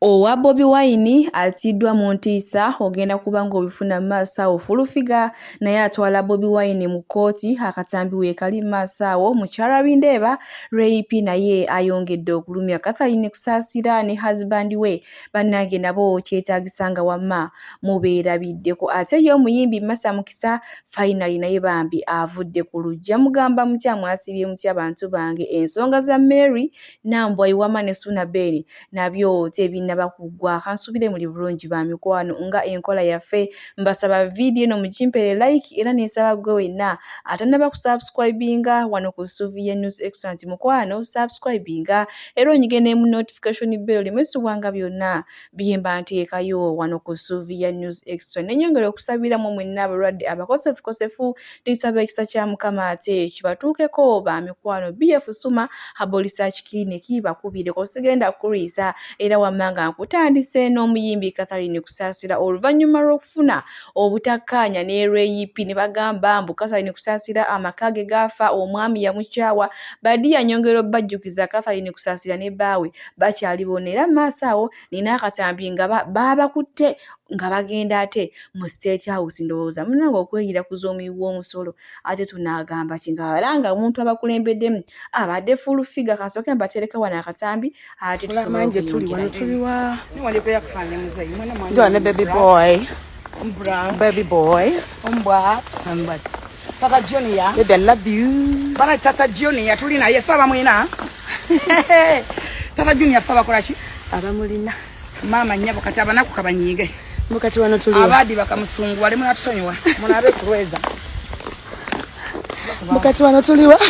Owa Bobi Wine atiddwa mu ntiisa ogenda kuba ng'obifuna mu maaso awo fulufiga naye atwala Bobi Wine mu kkooti akatambi weekali mu maaso awo mukyala Bindeeba Rape naye ayongedde okulumya Catherine Kusaasira ne husband we bannange nabo kyetaagisa nga wamma mubeerabiddeko ate ye omuyimbi Masa Mukisa finally naye bambi avudde ku luggya mugamba mutya mwasibye mutya abantu bange ensonga za Mary Nambwa Iwama ne Suna Ben nabyo tebinaba kuggwa kansubire muli bulungi ba mikwano nga enkola yaffe mbasaba video no mujimpere like era nesaba gwe wenna atanaba kusubscribinga wano ku Suvia News Excellent mukwano subscribinga era onyigene mu notification bell limesubwanga byonna biyemba nteekayo wano ku Suvia News Excellent nenyongera okusabira mu mwenna abalwadde abakosefu lisaba ekisa kya Mukama ate kibatuukeko ba mikwano BF Suma Herbal Research Clinic bakubire ko sigenda kuriisa era wamanga nkutandise n'omuyimbi Catherine Kusaasira oluvannyuma lw'okufuna obutakkaanya ne Rape ne bagamba mbu Catherine Kusaasira amakage gafa omwami yamukyawa badi yanyongera obbajjukiza Catherine Kusaasira ne baawe bakyali bonera maaso awo nina akatambi nga baabakutte nga bagenda ate mu State House ndowooza munange okweyira kuzoomibwa omusolo ate tunaagamba kingabalanga omuntu abakulembeddemu abadde full figure kansooke mbatereka wano akatambi ate tusobola baby boy Tata Junior baby I love you bana Tata Junior tulina ye faba mwina Tata Junior faba kolaki abamulina mama nyabo kataba naku kabanyige mukati wano tuliwa abadi bakamusungu wale munatusonyiwa munabe kurweza mukati wano tuliwa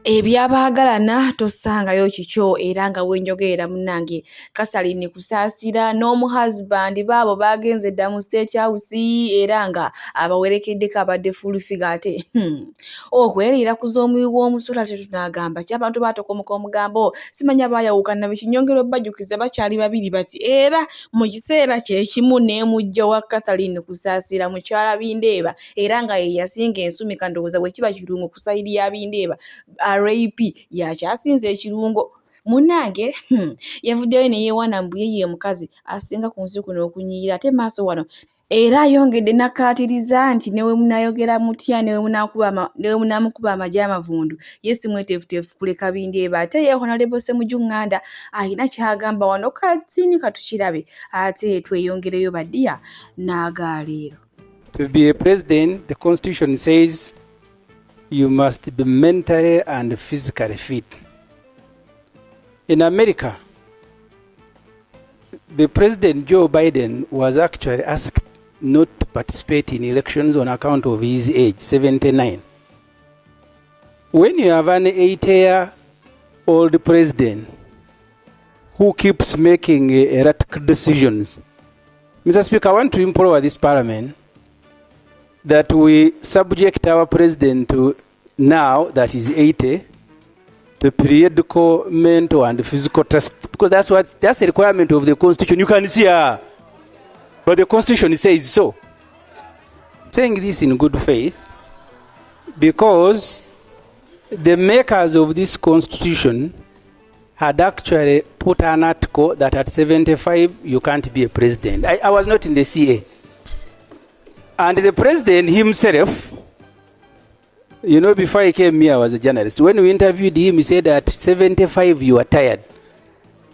ebyabaagalana tosangayo kikyo era nga wenjogeera munnange Catherine Kusaasira n'omu husband baabo bagenze dda mu State House era nga abawerekeddeko abadde full figure ate okweriira kuzoomuwi w'omusula tetunaagamba ky'abantu baatokomoka omugambo simanya baayawukana bikinyongero bajjukiza bakyali babiri bati era mu kiseera kyekimu n'emujja wa Catherine Kusaasira mukyala Bindeeba era nga ye yasinga ensumi kandowooza bwe kiba kirungo ku sayidi ya Bindeeba Rape yakyasinze ekirungo munange yavuddeyo ne yeewana mbu ye mukazi asinga ku nsi kuno okunyiira ate maaso wano era ayongedde nakkaatiriza nti newe munayogera mutya newe munaamukuba amagye amavundu ye si mweteefuteefu kuleka Bindeeba ate ye Honorable Ssemujju alina kyagamba wano katini katukirabe ate tweyongereyo baddiya n'agaaleero. To be a president, the constitution says you must be mentally and physically fit. In America, the President Joe Biden was actually asked not to participate in elections on account of his age, 79. When you have an 80-year-old president who keeps making erratic decisions, Mr. Speaker, I want to implore this parliament that we subject our president to, now that he's 80, to periodical mental and physical test, because that's the requirement of the constitution. You can see her, but the constitution says so. Saying this in good faith, because the makers of this constitution had actually put an article that at 75 you can't be a president. I was not in the CA. And the president himself, before he came here, I was a journalist. When we interviewed him, he said at 75, you are tired.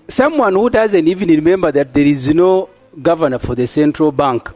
Someone who doesn't even remember that there is no governor for the central bank.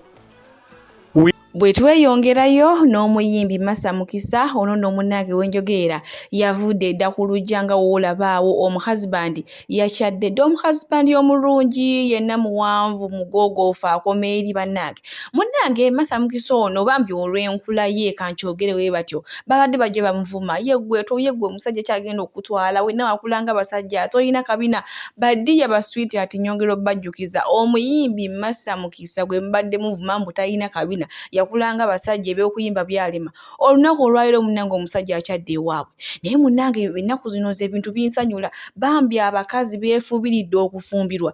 Bwe tweyongerayo n'omuyimbi Masa Mukisa ono nno munnange wenjogeera yavudde dda ku lujja nga woolabaawo omuhusband yakyadde dda omuhusband omulungi yenna muwanvu mugogoofu akoma eri bannange munnange Masa Mukisa ono bambi olw'enkula ye kankyogere we batyo babadde bajje bamuvuma yeggwe omusajja kyagenda okutwala wenna wakulanga basajja toyina kabina baddiya baswiti ati nyongero bajjukiza omuyimbi Masa Mukisa gwe mbadde muvuma mbu talina kabina yakulanga basajja ebyokuyimba byalema olunaku olwaliro munnange omusajja akyadde ewaabwe naye munnange ennaku zino ebintu binsanyula bambi abakazi beefuubiridde okufumbirwa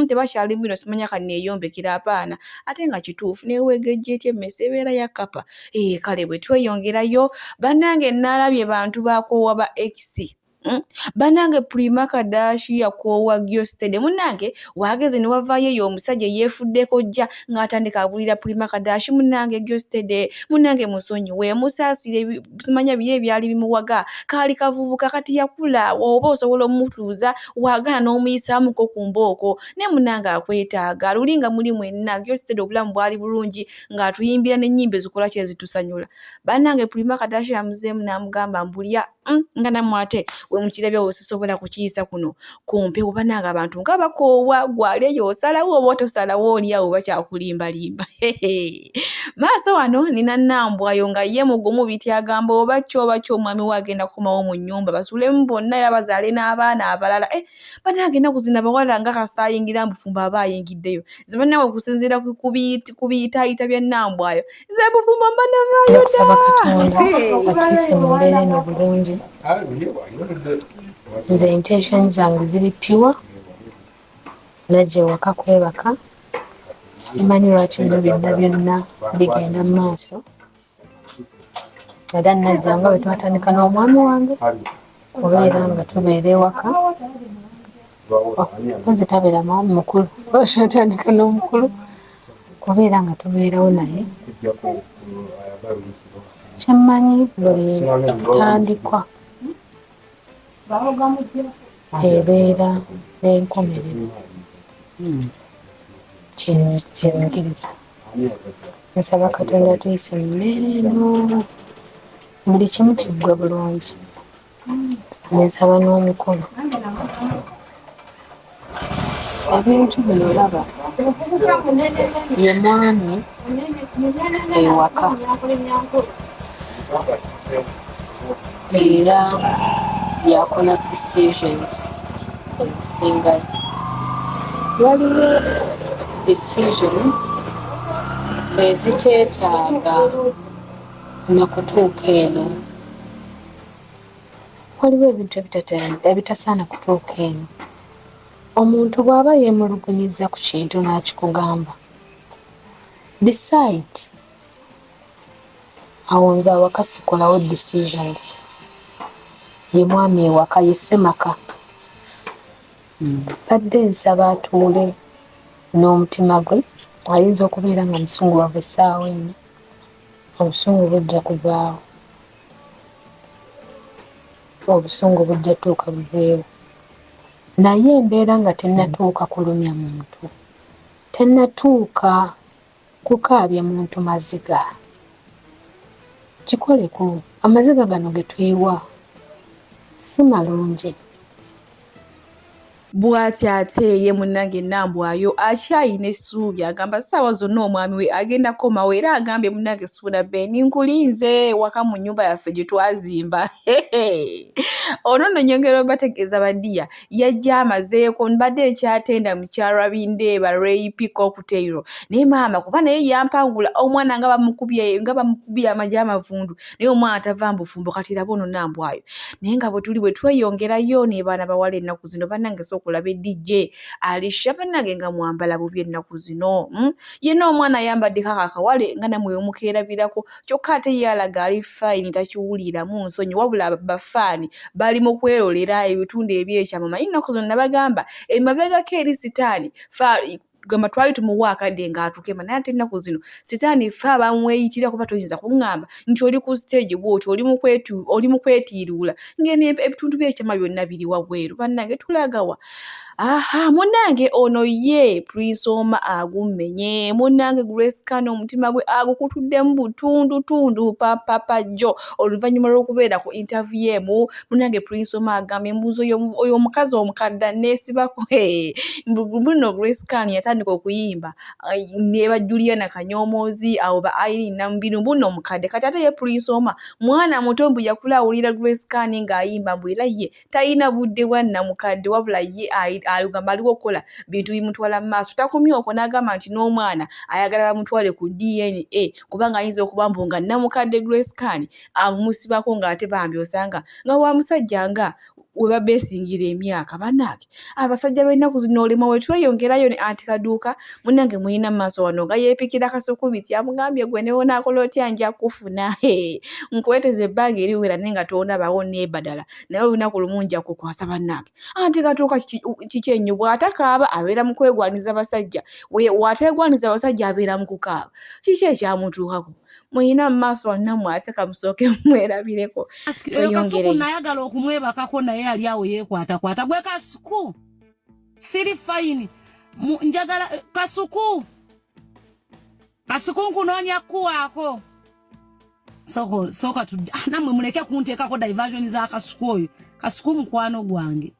tebakyali bino simanya kanneeyombekera apaana ate nga kituufu neweegejja etya emmese ebeera ya kapa kale bwe tweyongerayo bannange naalabye bantu bakoowa ba X Banange Prima Kadashi yakoowa Gyostede munange wageze ne wavaayo eyo omusajja yeefuddeko jja ng'atandika abulira Prima Kadashi munange Gyostede munange musonyiwe musaasire simanya biri ebyali bimuwaga kaali kavubuka kati yakula oba osobola omutuuza waagala n'omuyisaamuko ku mbooko ne munange akwetaaga lulinga muli mwenna Gyostede obulamu bwali bulungi ng'atuyimbira n'ennyimba ezikola kye zitusanyula banange Prima Kadashi amuzeemu n'amugamba mbulya nga nammwe ate we mukirabya osisobola kukiyisa kuno kumpe oba nange abantu nga bakoowa gwali eyo osalawo oba tosalawo oliawo bakyakulimbalimba maaso wano nina Nambwayo nga ye mugumu biti agamba oba kyo omwami we agenda kukomawo mu nnyumba basuulemu bonna era bazaale n'abaana abalala banange ennaku zino abawala nga kasita ayingira mbufumbo aba ayingiddeyo ze bannawe okusinziira ku biyitaayita bya Nambwayo ze bufumbo mba nevaayo kusaba Katonda atuise mu mbeera eno bulungi nze intention zange ziri pure najja ewaka kwebaka simanyi lwaki bino byonna bigenda mu maaso era najja nga bwe twatandika n'omwami wange kubeera nga tubeera ewaka ozi tabeera mwami mukulu twatandika n'omukulu kubeera nga tubeerawo naye kyemmanyi buli ntandikwa ebeera n'enkomerero kyenzikiriza nsaba Katonda tuyise mu mbeera eno buli kimu kiggwe bulungi nensaba n'omukulu ebintu bino olaba ye mwami ewaka era yakola decisions ezisingayo waliwo decisions eziteetaaga nakutuuka eno waliwo ebintu ebitasaana kutuuka eno omuntu bw'aba yeemulugunyiza ku kintu n'akikugamba decide awo nze awaka sikolawo decisions ye mwami ewaka ye Ssemaka badde nsaba atuule n'omutima gwe ayinza okubeera nga musunguwavu essaawa eno obusungu bujja kuvaawo obusungu bujja tuuka buveewo naye embeera nga tennatuuka kulumya muntu tennatuuka kukaabya muntu maziga kikoleko amaziga gano ge tuyiwa si malungi bw'ati ate ye munnange Nambwayo akyayina essuubi agamba ssaawa zonna omwami we agenda komawo era agambye munnange Ssuuna Beni nkulinze waka mu nnyumba yaffe gye twazimba ono nno nyongera obategeeza badiya yajja amazeeko mbadde nkyatenda mukyala Bindeeba Ray Cocktail naye maama kuba naye yampangula omwana nga bamukubye amagye amavundu naye omwana tava mbufumbo kati raba ono Nambwayo naye nga bwe tuli bwe tweyongerayo ne baana bawala ennaku zino bannange okulaba DJ Alisha bannange nga mwambala bubi ennaku zino yenna omwana ayambaddeko akawale nga namwe omukeerabirako kyokka ate yalaga ali fine takiwuliramu nsonyi wabula bafaani bali mu kwerolera ebitundu ebyekyama manyi ennaku zino nabagamba emabegako eri sitaani gamba twali tumuwa akadde ng'atukema naye ate ennaku zino sitaani ffe bamweyitira kuba toyinza kuŋŋamba nti oli ku stage bw'oti oli mu kwetiiruula ng'eno ebitundu by'ekyama byonna biri wabweru bannange tulagawa munnange ono ye Prince Omah agummenye munnange Grace Kano omutima gwe agukutuddemu butundutundu papapajjo oluvannyuma lw'okubeera ku interview emu munnange Prince Omah agamba embuuzi oyo omukazi omukadde neesibako buno Grace Kano yatandika okuyimba ne ba Juliana Kanyoomoozi abo ba Irene Namubinu buno omukadde kati ate ye Prince Omah mwana muto mbu yakula awulira Grace Kano ng'ayimba mbu era ye talina budde bwa nnamukadde wabula ye agamba aliwo okukola bintu bimutwala mu maaso takomye okwo n'agamba nti n'omwana ayagala bamutwale ku DNA kubanga ayinza okuba mbu nga nnamukadde Grace Kano amusibako ng'ate bambi osanga nga wa musajja nga weba besingira emyaka banake abasajja balina kuzinolema wetweyongerayo ne Anti Kaduuka munange muyina maaso wano nga yeepikira Kasukubiti amugambye gwe ne wona akola otya nja kufuna nkweteze ebbanga eriwera naye nga tondabawo neebadala naye olunaku lumu nja kukwasa bannange Anti Kaduuka kiki ennyo bw'atakaaba abeera mu kwegwaniza basajja bw'ateegwaniza abasajja abeera mu kukaaba kiki ekyamutuukako muyina mu maaso wannammwe ate kamusooke mwerabireko tweyongereyo nayagala okumwebakako naye ali awo yeekwatakwata gwe Kasuku siri fayini njagala Kasuku nkunoonya kuwaako soka namwe muleke kunteekako diversion za Kasuku oyo Kasuku mukwano gwange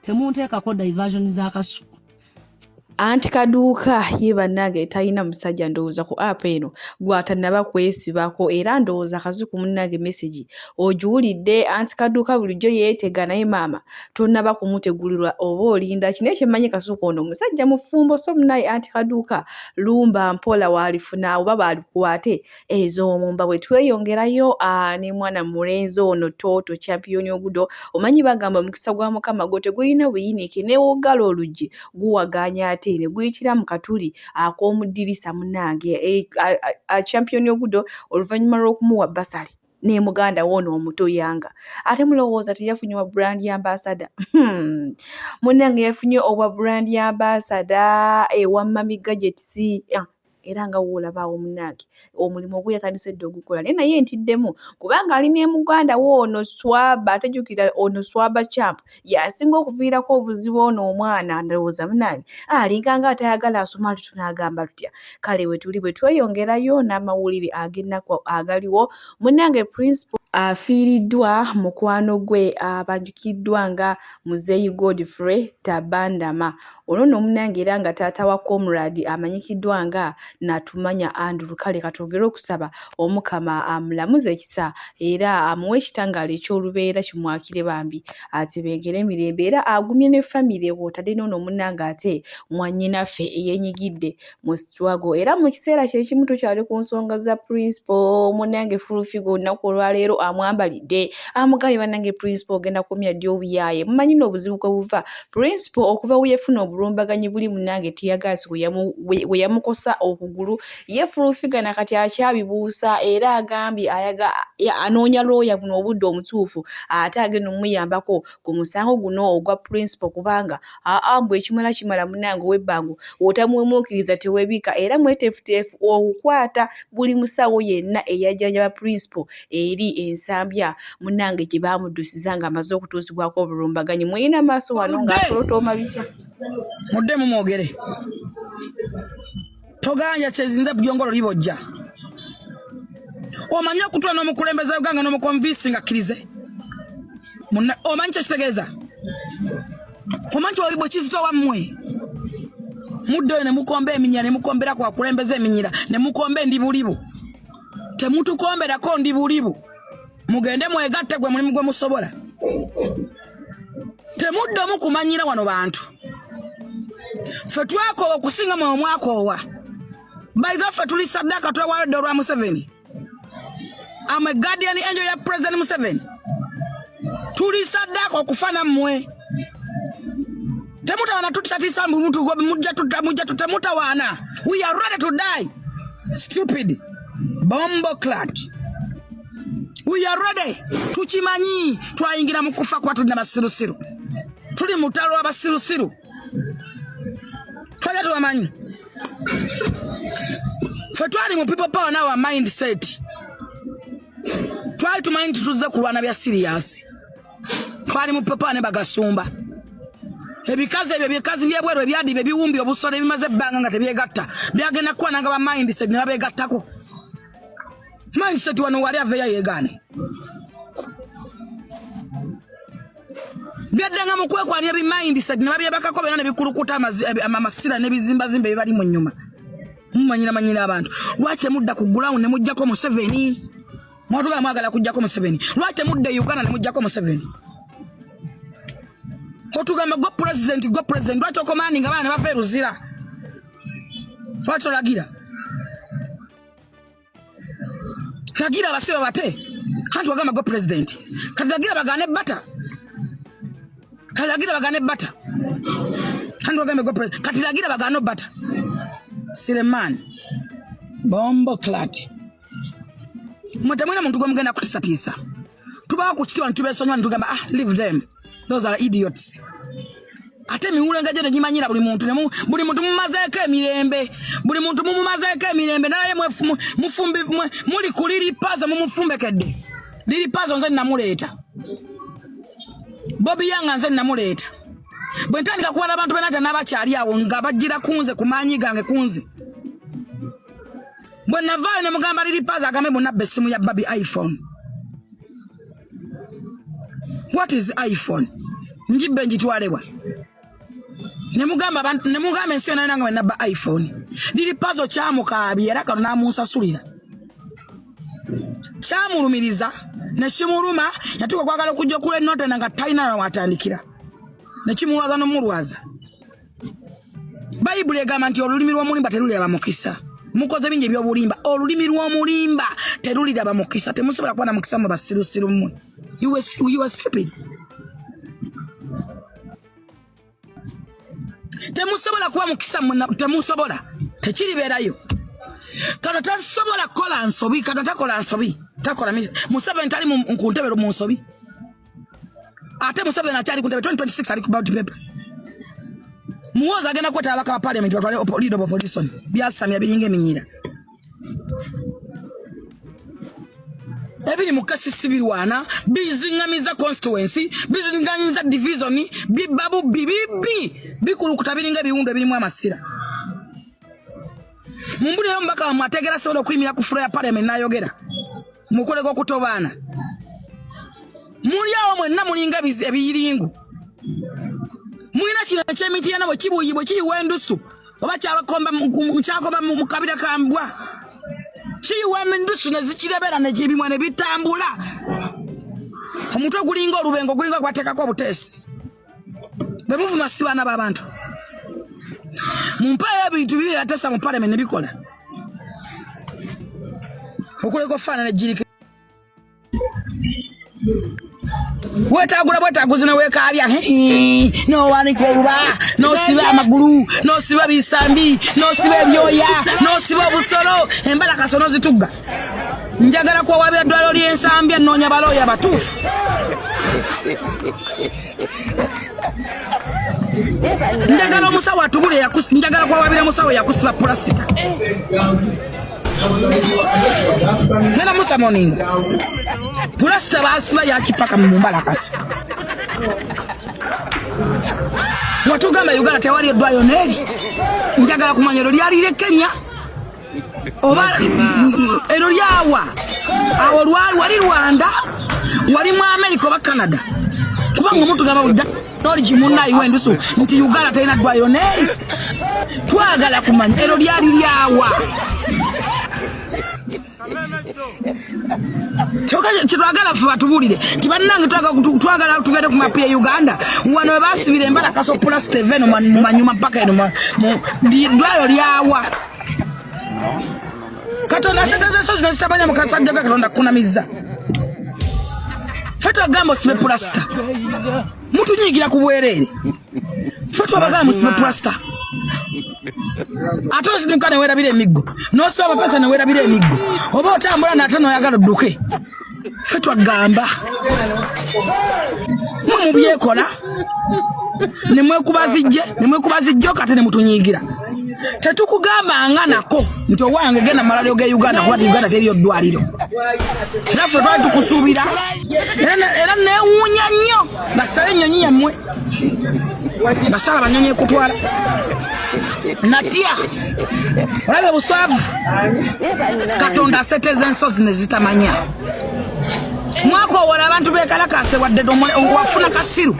temunteekako diversion za Kasuku Anti Kaduuka ye bannange talina musajja ndowooza ku app eno gw'atannaba kwesibako era ndowooza Kasuku munnange message ogiwulidde Anti Kaduuka bulijjo yeetega naye maama tonnaba kumutegulirwa oba olinda kino ekyemanyi Kasuku ono musajja mufumbo so munaye Anti Kaduuka lumba mpola waalifuna oba baalikwate ez'omumba bwe tweyongerayo ne mwana mulenzi ono Toto champion ogudo omanyi bagamba mukisa gwa Mukama gwo tegulina buyinike newoggala oluggi guwaganya ate ne guyitira mu katuli ak'omuddirisa munnange champion ogudo oluvannyuma lw'okumuwa basale ne muganda woono omuto Yanga ate mulowooza teyafunye wa brand ambassador munnange yafunye obwa brand ambassador ewa Mami Gadgets era nga woolabaawo munnange omulimu ogwo yatandise dde ogukola naye ntiddemu kubanga ali ne muganda woono Swaba atajjukira ono Swaba Champ yasinga okuviirako obuzibu ono omwana ndowooza munnange alinga nga atayagala asoma tunaagamba tutya kale we tuli bwe tweyongerayo n'amawulire ag'ennaku agaliwo munnange Principal afiiriddwa mukwano gwe abanjukiddwa nga Muzeeyi Godfrey Tabandama ono nno munnange era nga taata wa Comrade amanyikiddwa nga Natumanya Andrew kale katwogere okusaba Omukama amulamuze ekisa era amuwe ekitangaala eky'olubeera kimwakire bambi atebengere emirembe era agumye ne famire wotadde n'ono munnange ate mwannyinaffe eyeenyigidde mu struggle era mu kiseera kye kimu tukyali ku nsonga za Principal munnange Fulufigo olunaku olwaleero amwambalidde amugambye bannange Principal ogenda kumya ddi obuyaaye mumanyi n'obuzibu kwe buva Principal okuva we yafuna obulumbaganyi buli munnange tiyagaasi we yamukosa okugulu ye Fulufiga nakati akyabibuusa era agambye anoonya looya buno obudde omutuufu ate agenda omuyambako ku musango guno ogwa Principal kubanga mbwe kimala munnange ow'ebbango otamwemuukiriza teweebika era mweteefuteefu okukwata buli musawo yenna eyajjanjaba Principal eri ensambya munnange gye baamuddusiza ng'amaze okutuusibwako obulumbaganyi muyina maaso wano ng'atolotooma bitya muddemu mwogere toganja kyezinze byongolo libojja omanya okutula n'omukulembeze uganga n'omukonvinsi nga kkirize omanyi kyekitegeeza omanyi kyolibwe kizito wammwe muddeyo ne mukomba eminyira ne mukombera ku bakulembeze eminyira ne mukomba ndi bulibu temutukomberako ndi bulibu mugende mwegatte gwe mulimu gwe musobola temuddamu kumanyira wano bantu ffe twakoowa okusinga mwe omwakoowa baizaffe tuli saddaaka twewaayo dde olwa Museveni I'm a guardian angel ya President Museveni tuli saddaaka okufana mmwe temutawaana tutisatisa muntu mujja tutemutawaana we are ready to die stupid bombo clat we are ready tukimanyi twayingira mu kufa kwa tulina basirusiru tuli mutalo abasirusiru twajja tubamanyi ffe twali mu people power now mindset twali tumanyi tutuze kulwana bya serious twali mu people ne bagasumba ebikazi ebyo bikazi byebweru ebyadi bebiwumbi obusole bimaze ebbanga nga tebyegatta byagenda kuba nanga ba mindset ne babegattako mindset wano wali aveya yegaane byadanga mu kwekwanira bi mindset ne babyebakako byonna ne bikulukuta amasira ne bizimbazimba ebibali mu nnyuma mumanyira abantu lwaki mudda ku ground ne mujjako Museveni mwatuga mwagala kujjako Museveni lwaki mudda Uganda ne mujjako Museveni otugamba go president lwaki okomandinga abaana ne bava eruzira lwaki olagira lagira abasiba bate hantu wagamba go president kati lagira bagane bata Kalagira bagane butter. Hando game go president. Katilagira bagano butter. Sileman. Bombo clat. Mutamwina muntu gwamugenda kutisatisa. Tuba kuchitiwa ntubesonwa ntugamba leave them. Those are idiots. Ate miwulenga je nyimanyira buli muntu mumazeeko emirembe buli muntu mumumazeeko emirembe naye mufumbi muli kuliri paza mumufumbekedde liri paza nze namuleeta Bobby Yanga nze namuleeta bwe ntandika kuwala abantu benata n'abakyali awo nga bajjira kunze kumanyi gange kunze bwe navaayo ne mugamba liri paza agambe bonnabba essimu ya babi iPhone. What is iPhone? Njibbe njitwalewa Nemugamba ensi yonna nange nabba iPhone. Liri pazo kyamukaabye era kano n'amunsasulira. Kyamulumiriza ne kimuluma yatuuka kwagala okujja okula ennota nga talina watandikira. Ne kimulwaza n'omulwaza. Bayibuli egamba nti olulimi lw'omulimba teruliraba mukisa. Mukoze bingi eby'obulimba. Olulimi lw'omulimba teruliraba mukisa. Temusobola kuba na mukisa mu basirusiru mmwe. You were stupid. Temusobola kuba mukisa muna temusobola tekiribeerayo kana tasobola kola nsobi kana takola nsobi takola musabe ntali mu ntebe mu nsobi ate musabe na cyali ku ntebe 2026 ali ku ballot paper muwoza agenda kweta abaka parliament batwale leader of opposition byasamya biringe minyira ebiri mukasi sibirwana bizingamiza constituency bizinganyiza division bibabu bibibi bikulukuta biringa biwundo birimu amasira mumbuli yo mbaka amategera sobola kwimira ku floor ya parliament nayogera mukole ko kutobana muri awo mwenna mulinga ebiyiringu mulina kino kyemiti yana bwe kibuyibwe kiyiwendusu oba kyabakomba mu kabira kambwa chiwe mendusu nezikirebera nejibimwe ne bitambula omutwe gulinga olubengo gulinga kwatekako obutesi bemuvuma sibana babantu mumpaye ebintu bibi atasa mu parliament nebikola okuleko fana nejirike wetagula wekabya no waniko oluba no siba amagulu no siba bisambi no siba ebyoya no siba busolo embala kasono zitugga njagala kwa wabira dwalo lyensambya nonya baloya batufu njagala omusawo atubule yakusi njagala kwa wabira musawo yakusiba plastika nena musa moninga plastika basiba yakipaka mu mbala kaso watugamba Uganda tewali eddwaliro neri njagala kumanya ero lyalire Kenya oba ero lyawa awo wali Rwanda wali mu America oba Canada kubanga mutugamba udda noli kimunna iwendusu nti Uganda tayina ddwaliro neri twagala kumanya ero lyali lyawa Chitwagala fa batubulire kibanange twagala tugende ku map ya Uganda wano basibire embala kaso plus Steven mu manyuma paka eno dwayo lyawa katonda seteze so zitabanya mukasajja katonda kunamiza feto gambo sibe plasta mutu nyigira ku bwerere feto bagambo sibe plasta atozi nkane werabire emiggo no soba pesa ne werabire emiggo oba otambula na tano yagalo duke feto gamba mu byekola nemwekubazijjo kate ne mutunyigira tetukugamba nganako nti owange genda malalyo ge Uganda kuba Uganda teriyo ddwaliro nafe twali tukusuubira era newuunya nnyo basale ennyonyi yammwe basala banyonyi ekutwala natia olabe buswavu katonda aseteze ensozi nezitamanya mwaka owola abantu bekalakase wadde wafuna kasiru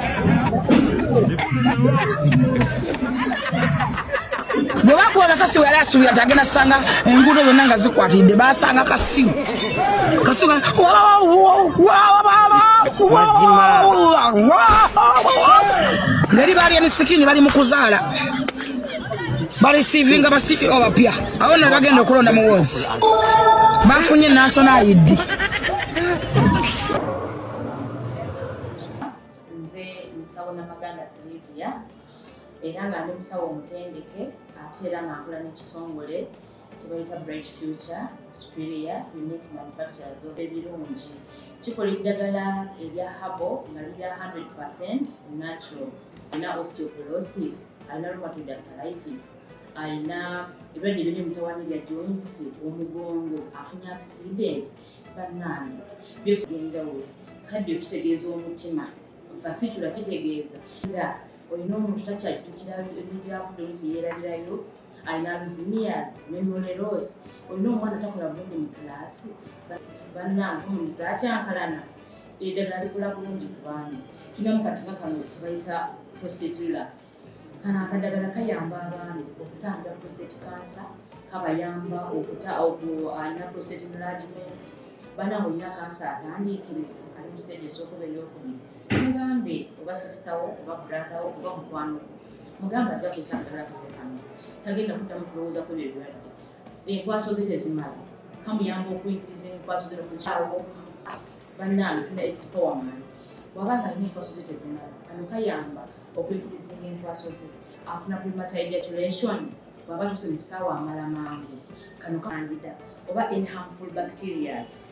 gwe bakuwa basasi weyali asuubira tagenda sanga enguudo zonna nga zikwatidde basanga kasiru ngeri bali emisikini bali mu kuzaala barisivinga basi obapya abona bagenda okulonda muwozi bafunye national ID nze musawo namaganda era nga ndi musawo omutendeke ate era nga nkola n'ekitongole kyebayita Bright Future Superior Unique Manufacturers ebirungi kikola eddagala erya habo nga lirya 100% natural. Alina osteoporosis, alina rheumatoid arthritis, alina ebirwadde by'emitawaana bya joints, omugongo, afunye accident, bannange byose byenjawulo. Kaddio kitegeeza omutima, fasitula kitegeeza era olina omuntu takyajjukira ebyafudde oluusi yeerabirayo, alina alzheimer's, memory loss, olina omwana takola bulungi mu kilaasi, bannange omuntu zakyankalana eddagala likola bulungi ku baana. Tulinamu kati nga kano kebayita prostate relax. Kano akadagala kayamba abaana okutangira prostate cancer, kabayamba alina prostate enlargement, bannange olina kansa atandiikiriza ali mu stage esookuba ey'okubiri, mugambe oba sisitawo oba bratawo oba mukwano mugambe ajja kusa akadagala kafe kano tagenda kuddamu kulowooza ku ebyo ebirwadde. Enkwaso ze tezimala, kamuyamba okuyigiriza enkwaso ze nokukyawo. Bannange tuna expowerman bw'aba nga alina enkwaso ze tezimala, kano kayamba okuyigiriza enkwaso ze. Afuna premature ejaculation bw'aba tuuse mu kisaawe amala mangu, kano kandida oba any harmful bacterias.